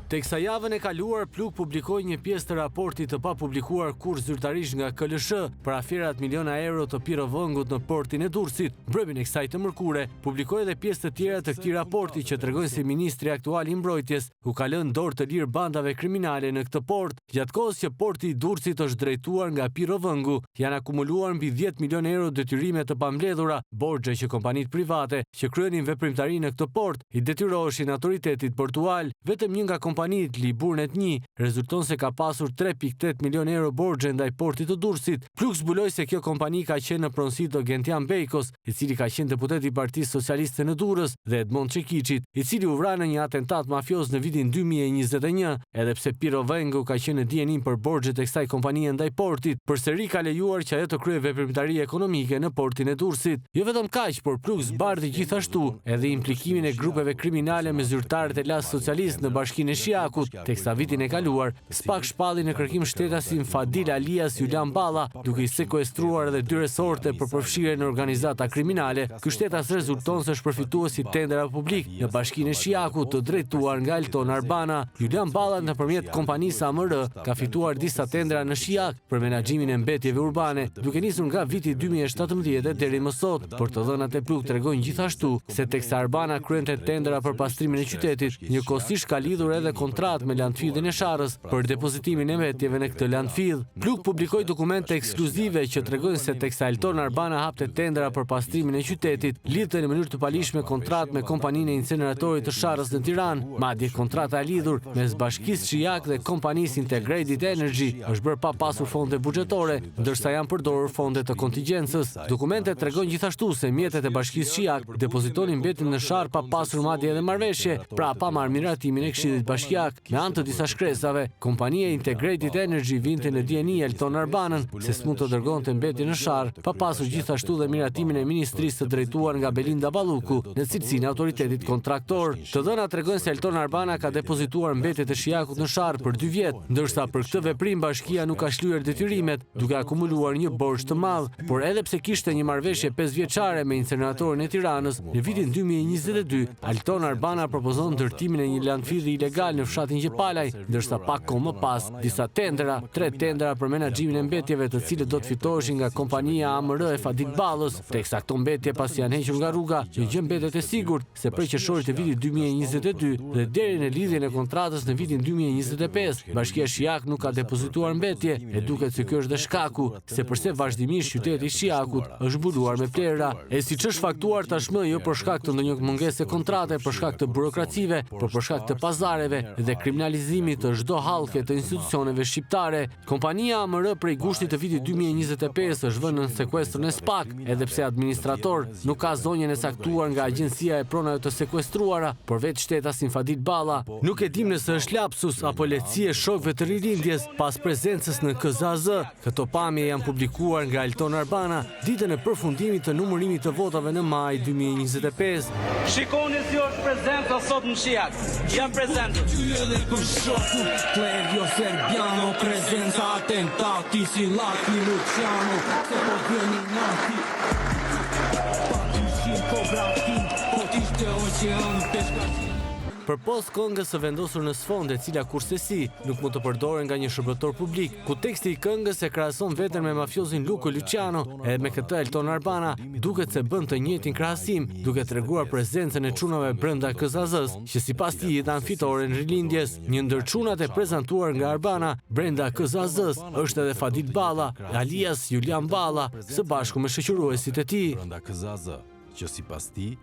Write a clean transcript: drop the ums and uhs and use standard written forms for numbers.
Teksa javën e kaluar, Pluk publikoi një pjesë të raportit të papublikuar kurrë zyrtarisht nga KLSH për aferat miliona euro të pirovëngut në portin e Durrësit. Mbrëmjen e kësaj të mërkure, publikoi edhe pjesë të tjera të këtij raporti që tregojnë se ministri aktual i mbrojtjes u ka lënë dorë të lirë bandave kriminale në këtë port, gjatë kohës që porti i Durrësit është drejtuar nga pirovëngu. Janë akumuluar mbi 10 milionë euro detyrime të pambledhura, borxhe që kompanitë private që kryenin veprimtari në këtë port i detyroheshin autoritetit portual. Vetëm një nga kompanitë Liburnet 1 rezulton se ka pasur 3.8 milionë euro borxhe ndaj portit të Durrësit. Pluk zbuloi se kjo kompani ka qenë në pronësi të Gentian Bejkos, i cili ka qenë deputet i Partisë Socialiste në Durrës, dhe Edmond Çekiçit, i cili u vra në një atentat mafioz në vitin 2021, edhe pse pirovëngu ka qenë në dijenim për borxhet e kësaj kompanie ndaj portit, përsëri ka lejuar që ajo të kryejë veprimtari ekonomike në portin e Durrësit. Jo vetëm kaq, por Pluk zbardhi gjithashtu edhe implikimin e grupeve kriminale me zyrtarët e Las Socialist në Bashkinë e Shiakut, teksa vitin e kaluar, SPAK shpalli në kërkim shtetasin Fadil Alias Julian Balla, duke i sekuestruar edhe 2 resorte për përfshirje në organizata kriminale. Ky shtetas rezulton se është përfituesi tendera publik në Bashkinë e Shiakut të drejtuar nga Elton Arbana. Julian Balla nëpërmjet kompanisë AMR ka fituar disa tendera në Shiak për menaxhimin e mbetjeve urbane, duke nisur nga viti 2017 deri më sot. Por të dhënat e Pluk tregojnë gjithashtu se teksa Arbana kryente tendera për pastrimin e qytetit, njëkohësisht ka lidhur edhe kontrat me landfillin e Sharrës për depozitimin e mbetjeve në këtë landfill. Pluk publikoi dokumente ekskluzive që tregojnë se teksa Elton Arbana hapte tendera për pastrimin e qytetit, lidhte në mënyrë të palishme kontrat me kompaninë e inceneratorit të Sharrës në Tiranë. Madje kontrata e lidhur mes Bashkisë Shiak dhe kompanisë Integrated Energy është bërë pa pasur fonde buxhetore, ndërsa janë përdorur fonde të kontingjencës. Dokumentet tregojnë gjithashtu se mjetet e Bashkisë Shiak depozitonin mbetjen në Sharr pa pasur madje edhe marrëveshje, pra pa marrë miratimin e Këshillit Bashkiak. Me anë të disa shkresave, kompania Integrated Energy vinte në dieni Elton Arbanën se s'mund të dërgonte mbetjen në Sharr, pa pasur gjithashtu dhe miratimin e ministrisë të drejtuar nga Belinda Balluku në cilësinë e autoritetit kontraktor. Të dhënat tregojnë se Elton Arbana ka depozituar mbetjet e Shiakut në Sharr për 2 vjet, ndërsa për këtë veprim bashkia nuk ka shlyer detyrimet, duke akumuluar një borxh të madh. Por edhe pse kishte një marrëveshje 5 vjeçare me inceneratorin e Tiranës, në vitin 2022, Elton Arbana propozon ndërtimin e një landfilli ilegal në fshatin Gjepalaj, ndërsa pak kohë më pas, disa tendera, 3 tendera për menaxhimin e mbetjeve të cilët do të fitoheshin nga kompania AMR e Fadil Ballës, teksa këto mbetje pasi janë hequr nga rruga, që gjë mbetet e sigurt se prej qershorit të vitit 2022 dhe deri në lidhjen e kontratës në vitin 2025, Bashkia Shiak nuk ka depozituar mbetje, e duket se ky është dhe shkaku se përse vazhdimisht qyteti i Shiakut është mbuluar me plera. E siç është faktuar tashmë, jo për shkak të ndonjë mungese kontrate, për shkak të burokracive, por për shkak të pazareve dhe kriminalizimit të çdo hallke të institucioneve shqiptare. Kompania AMR prej gushtit të vitit 2025 është vënë në sekuestër në SPAK, edhe pse administrator nuk ka zonjën e saktuar nga agjencia e pronave të sekuestruara, por vetë shtetasin Fadil Balla. Nuk e dim nëse është lapsus apo lehtësie shokëve të ririndjes pas prezencës në KZAZ. Këto pamje janë publikuar nga Elton Arbana ditën e përfundimit të numërimit të votave në maj 2025. Shikoni si është prezenca sot në Shiak. Jam prezent. Për shoku, Clevio Serbiano, prezenca attentati si Laki Luciano, se po vjeni nati. Patishin po bratin, po tishte oqean peshkatin. Për post këngës së vendosur në sfond, e cila kurse si nuk mund të përdoren nga një shërbëtor publik, ku teksti i këngës e krahason veten me mafiozin Luco Luciano, edhe me këtë Elton Arbana duket se bën të njëjtin krahasim, duke treguar prezencën e çunave brenda KZAZ-s, që sipas tij janë fitore në rilindjes. Një ndër çunat e prezantuar nga Arbana brenda KZAZ-s është edhe Fadil Balla, alias Julian Balla, së bashku me shoqëruesit e tij. Brenda KZAZ, që sipas tij